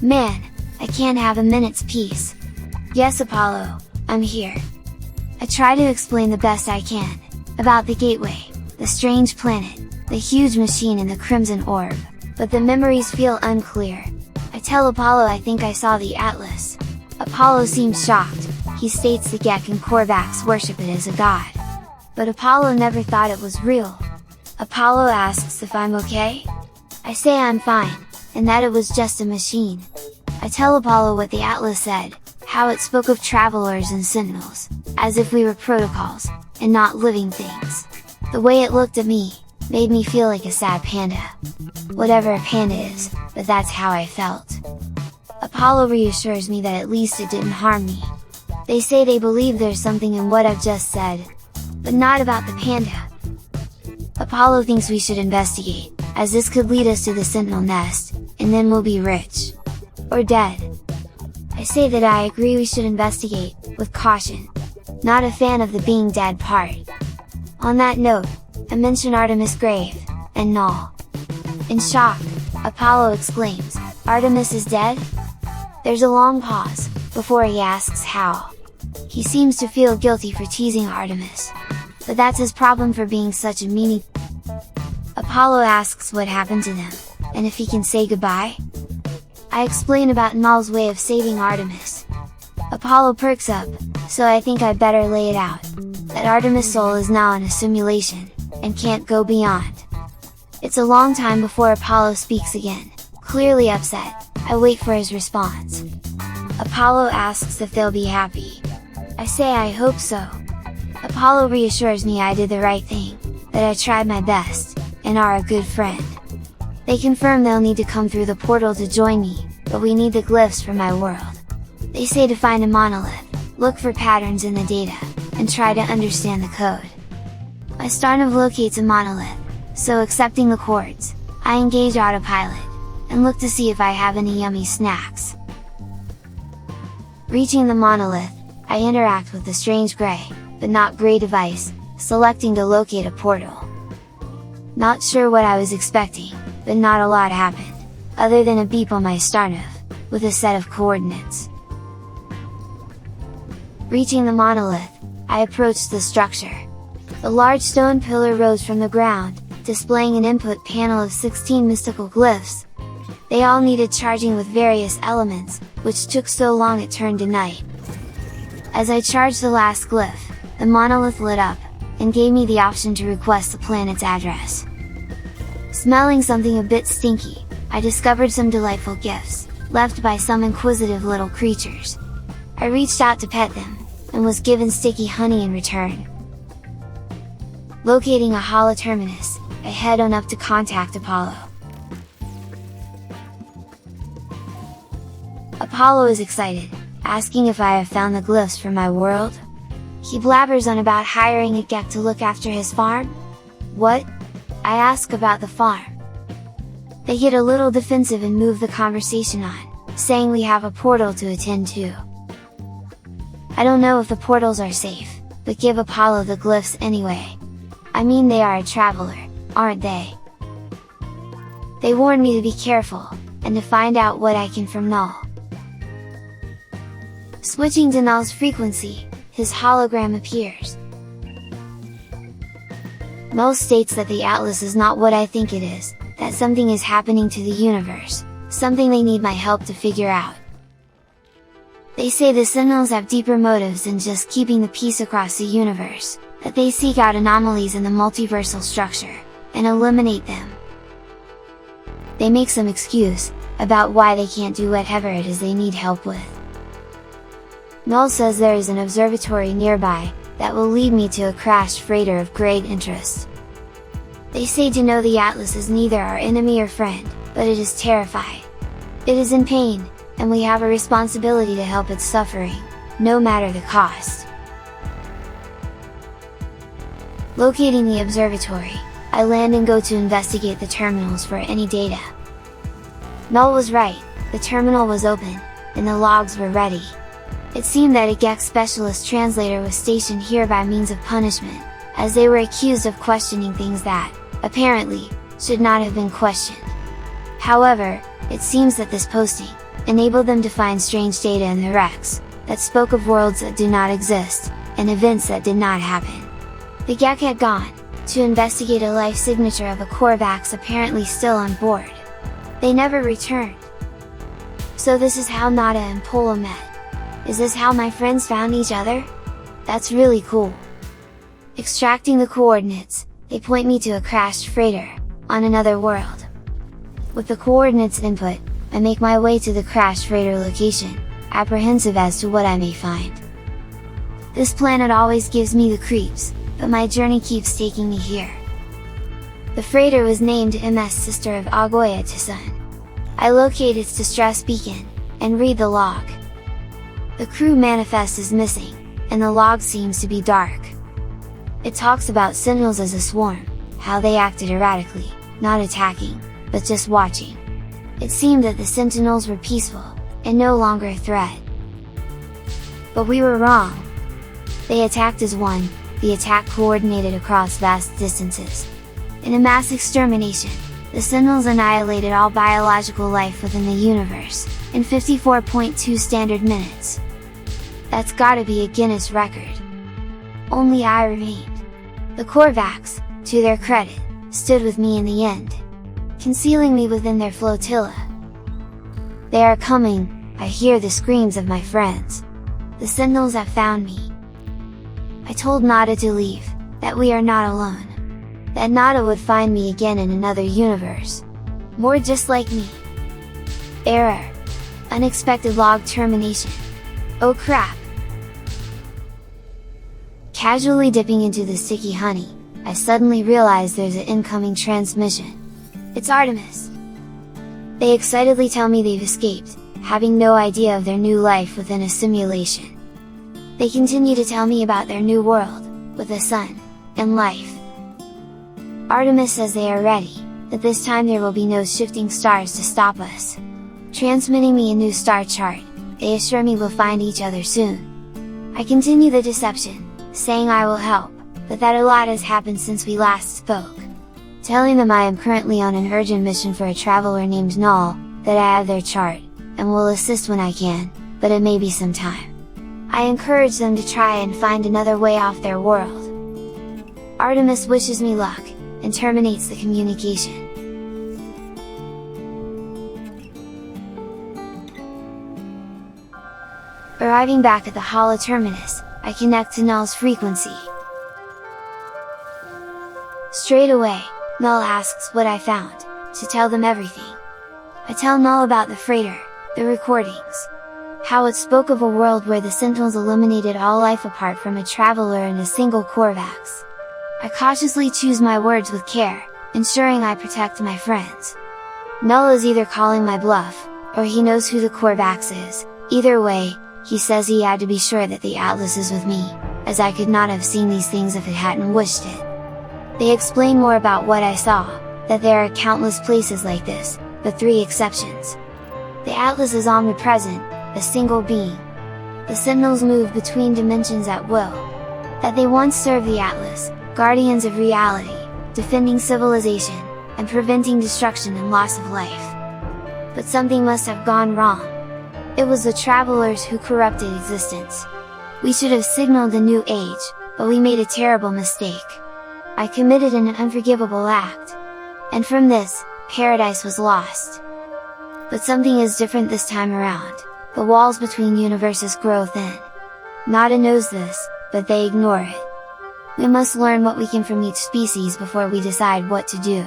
Man, I can't have a minute's peace. Yes Apollo, I'm here. I try to explain the best I can, about the gateway, the strange planet, the huge machine and the crimson orb, but the memories feel unclear. I tell Apollo I think I saw the Atlas. Apollo seems shocked, he states the Gek and Korvax worship it as a god. But Apollo never thought it was real. Apollo asks if I'm okay? I say I'm fine, and that it was just a machine. I tell Apollo what the Atlas said, how it spoke of travelers and Sentinels, as if we were protocols, and not living things. The way it looked at me, made me feel like a sad panda. Whatever a panda is, but that's how I felt. Apollo reassures me that at least it didn't harm me. They say they believe there's something in what I've just said, but not about the panda. Apollo thinks we should investigate, as this could lead us to the Sentinel nest, and then we'll be rich. Or dead. I say that I agree we should investigate, with caution. Not a fan of the being dead part. On that note, I mention Artemis' grave, and Null. In shock, Apollo exclaims, "Artemis is dead?" There's a long pause, before he asks how. He seems to feel guilty for teasing Artemis. But that's his problem for being such a meanie. Apollo asks what happened to them, and if he can say goodbye? I explain about Null's way of saving Artemis. Apollo perks up, so I think I'd better lay it out, that Artemis' soul is now in a simulation, and can't go beyond. It's a long time before Apollo speaks again, clearly upset. I wait for his response. Apollo asks if they'll be happy. I say I hope so. Apollo reassures me I did the right thing, that I tried my best, and are a good friend. They confirm they'll need to come through the portal to join me, but we need the glyphs for my world. They say to find a monolith, look for patterns in the data, and try to understand the code. My Starnav locates a monolith, so accepting the coords, I engage autopilot, and look to see if I have any yummy snacks. Reaching the monolith, I interact with the strange gray, but not gray device, selecting to locate a portal. Not sure what I was expecting, but not a lot happened, other than a beep on my Starnav, with a set of coordinates. Reaching the monolith, I approached the structure. The large stone pillar rose from the ground, displaying an input panel of 16 mystical glyphs. They all needed charging with various elements, which took so long it turned to night. As I charged the last glyph, the monolith lit up, and gave me the option to request the planet's address. Smelling something a bit stinky, I discovered some delightful gifts, left by some inquisitive little creatures. I reached out to pet them, and was given sticky honey in return. Locating a Holoterminus, I head on up to contact Apollo. Apollo is excited, asking if I have found the glyphs for my world. He blabbers on about hiring a Gek to look after his farm? What? I ask about the farm. They get a little defensive and move the conversation on, saying we have a portal to attend to. I don't know if the portals are safe, but give Apollo the glyphs anyway. I mean they are a traveler, aren't they? They warn me to be careful, and to find out what I can from Null. Switching to Null's frequency, his hologram appears. Null states that the Atlas is not what I think it is, that something is happening to the universe, something they need my help to figure out. They say the Sentinels have deeper motives than just keeping the peace across the universe, that they seek out anomalies in the multiversal structure, and eliminate them. They make some excuse, about why they can't do whatever it is they need help with. Null says there is an observatory nearby, that will lead me to a crashed freighter of great interest. They say to know the Atlas is neither our enemy or friend, but it is terrified. It is in pain, and we have a responsibility to help its suffering, no matter the cost. Locating the observatory, I land and go to investigate the terminals for any data. Null was right, the terminal was open, and the logs were ready. It seemed that a Gek specialist translator was stationed here by means of punishment, as they were accused of questioning things that, apparently, should not have been questioned. However, it seems that this posting, enabled them to find strange data in the wrecks, that spoke of worlds that do not exist, and events that did not happen. The Gek had gone to investigate a life signature of a Korvax apparently still on board. They never returned. So this is how Nada and Polo met. Is this how my friends found each other? That's really cool. Extracting the coordinates, they point me to a crashed freighter, on another world. With the coordinates input, I make my way to the crashed freighter location, apprehensive as to what I may find. This planet always gives me the creeps, but my journey keeps taking me here. The freighter was named MS Sister of Agoya Tisun. I locate its distress beacon, and read the log. The crew manifest is missing, and the log seems to be dark. It talks about Sentinels as a swarm, how they acted erratically, not attacking, but just watching. It seemed that the Sentinels were peaceful, and no longer a threat. But we were wrong. They attacked as one, the attack coordinated across vast distances. In a mass extermination, the Sentinels annihilated all biological life within the universe, in 54.2 standard minutes. That's gotta be a Guinness record. Only I remained. The Korvax, to their credit, stood with me in the end, concealing me within their flotilla. They are coming, I hear the screams of my friends. The Sentinels have found me. I told Nada to leave, that we are not alone. That Nada would find me again in another universe. More just like me. Error. Unexpected log termination. Oh crap! Casually dipping into the sticky honey, I suddenly realize there's an incoming transmission. It's Artemis! They excitedly tell me they've escaped, having no idea of their new life within a simulation. They continue to tell me about their new world, with a sun, and life. Artemis says they are ready, that this time there will be no shifting stars to stop us. Transmitting me a new star chart, they assure me we'll find each other soon. I continue the deception, saying I will help, but that a lot has happened since we last spoke. Telling them I am currently on an urgent mission for a traveler named Null, that I have their chart, and will assist when I can, but it may be some time. I encourage them to try and find another way off their world. Artemis wishes me luck, and terminates the communication. Arriving back at the Holoterminus, I connect to Null's frequency. Straight away, Null asks what I found, to tell them everything. I tell Null about the freighter, the recordings. How it spoke of a world where the Sentinels eliminated all life apart from a traveler and a single Korvax. I cautiously choose my words with care, ensuring I protect my friends. Null is either calling my bluff, or he knows who the Korvax is. Either way, he says he had to be sure that the Atlas is with me, as I could not have seen these things if it hadn't wished it. They explain more about what I saw, that there are countless places like this, but 3 exceptions. The Atlas is omnipresent, a single being. The Sentinels move between dimensions at will. That they once served the Atlas, guardians of reality, defending civilization, and preventing destruction and loss of life. But something must have gone wrong. It was the travelers who corrupted existence. We should have signaled a new age, but we made a terrible mistake. I committed an unforgivable act. And from this, paradise was lost. But something is different this time around. The walls between universes grow thin. Nada knows this, but they ignore it. We must learn what we can from each species before we decide what to do.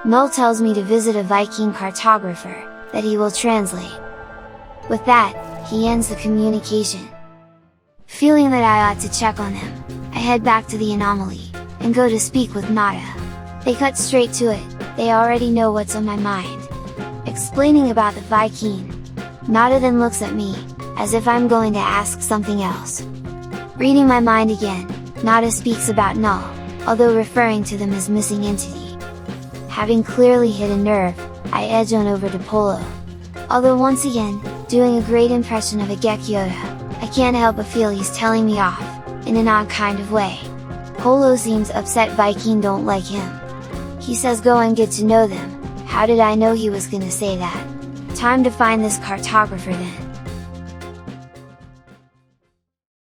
Null tells me to visit a Viking cartographer, that he will translate. With that, he ends the communication. Feeling that I ought to check on them, I head back to the anomaly, and go to speak with Nada. They cut straight to it, they already know what's on my mind. Explaining about the Viking. Nada then looks at me, as if I'm going to ask something else. Reading my mind again, Nada speaks about Null, although referring to them as missing entity. Having clearly hit a nerve, I edge on over to Polo. Although once again, doing a great impression of a Gek Yoda, I can't help but feel he's telling me off, in an odd kind of way. Polo seems upset Viking don't like him. He says go and get to know them. How did I know he was gonna say that? Time to find this cartographer then!